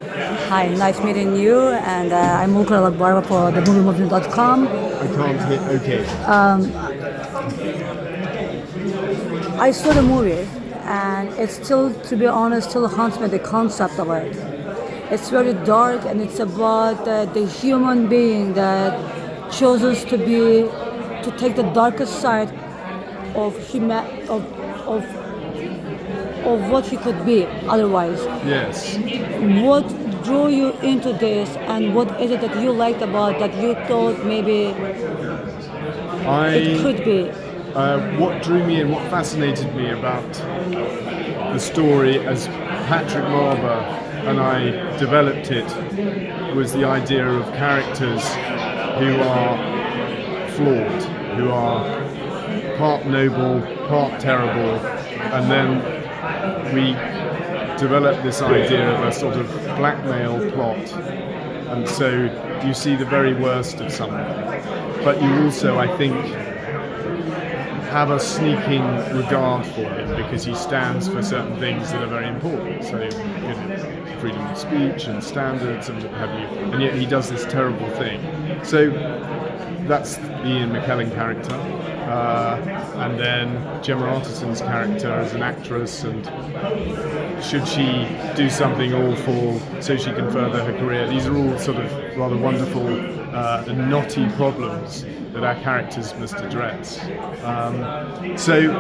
Hi, nice meeting you, and I'm Mukul Barba for the moviemovement.com. I can't hit OK. I saw the movie, and it's still, to be honest, still haunts me, the concept of it. It's very dark, and it's about the human being that chooses to take the darkest side of of, of what he could be otherwise. Yes. What drew you into this, and what is it that you liked about that you thought maybe it could be? What drew me in, what fascinated me about the story as Patrick Marber and I developed it was the idea of characters who are flawed, who are part noble, part terrible, and then we developed this idea of a sort of blackmail plot, and so you see the very worst of someone, but you also, I think, have a sneaking regard for him because he stands for certain things that are very important. So, freedom of speech and standards and what have you, and yet he does this terrible thing. So that's the Ian McKellen character. And then Gemma Arterson's character as an actress, and should she do something awful so she can further her career? These are all sort of rather wonderful and knotty problems that our characters must address. So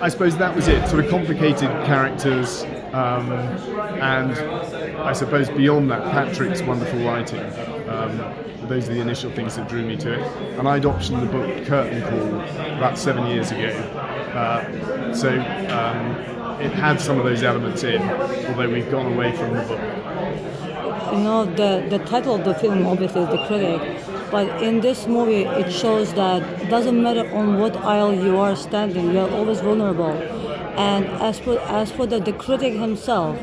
I suppose that was it, sort of complicated characters, and I suppose beyond that, Patrick's wonderful writing. Those are the initial things that drew me to it. And I'd optioned the book Curtain Call about 7 years ago. So it had some of those elements in, although we've gone away from the book. The title of the film obviously is The Critic, but in this movie it shows that it doesn't matter on what aisle you are standing, you are always vulnerable. And as for the critic himself,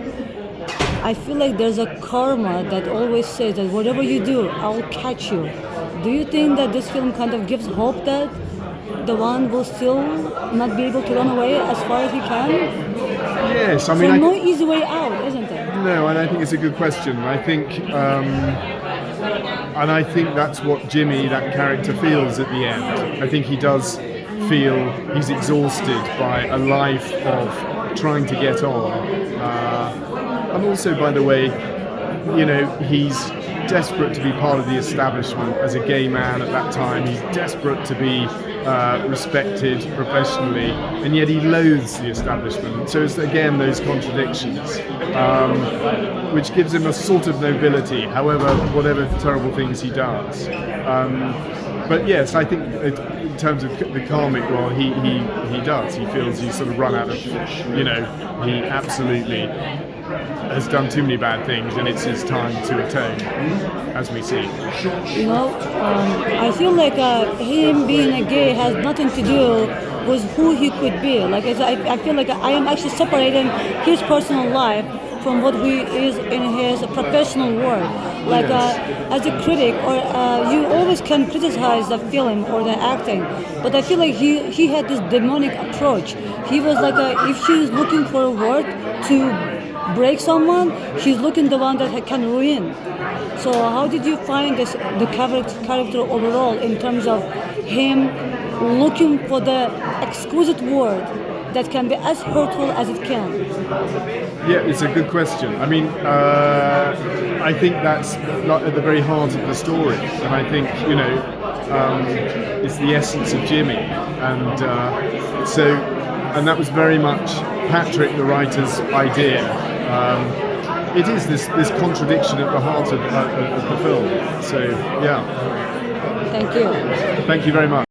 I feel like there's a karma that always says that whatever you do, I'll catch you. Do you think that this film kind of gives hope that the one will still not be able to run away as far as he can? Yes, I mean... So no easy way out, isn't it? No, and I think it's a good question. I think that's what Jimmy, that character, feels at the end. I think he does feel he's exhausted by a life of trying to get on. And also, by the way, he's desperate to be part of the establishment as a gay man at that time. He's desperate to be respected professionally, and yet he loathes the establishment. So it's again those contradictions, which gives him a sort of nobility, however, whatever terrible things he does. But yes, I think in terms of the karmic, well, he does. He feels he's sort of run out of, he absolutely has done too many bad things, and it's his time to atone, as we see. I feel like him being a gay has nothing to do with who he could be. Like I feel like I am actually separating his personal life from what he is in his professional work. Like as a critic, or you always can criticize the film or the acting, but I feel like he had this demonic approach. He was like if she's looking for a word to break someone, she's looking the one that can ruin. So how did you find the character overall in terms of him looking for the exquisite word that can be as hurtful as it can? Yeah, it's a good question. I mean, I think that's at the very heart of the story, and I think it's the essence of Jimmy, and and that was very much Patrick, the writer's idea. It is this contradiction at the heart of the film. So, yeah. Thank you. Thank you very much.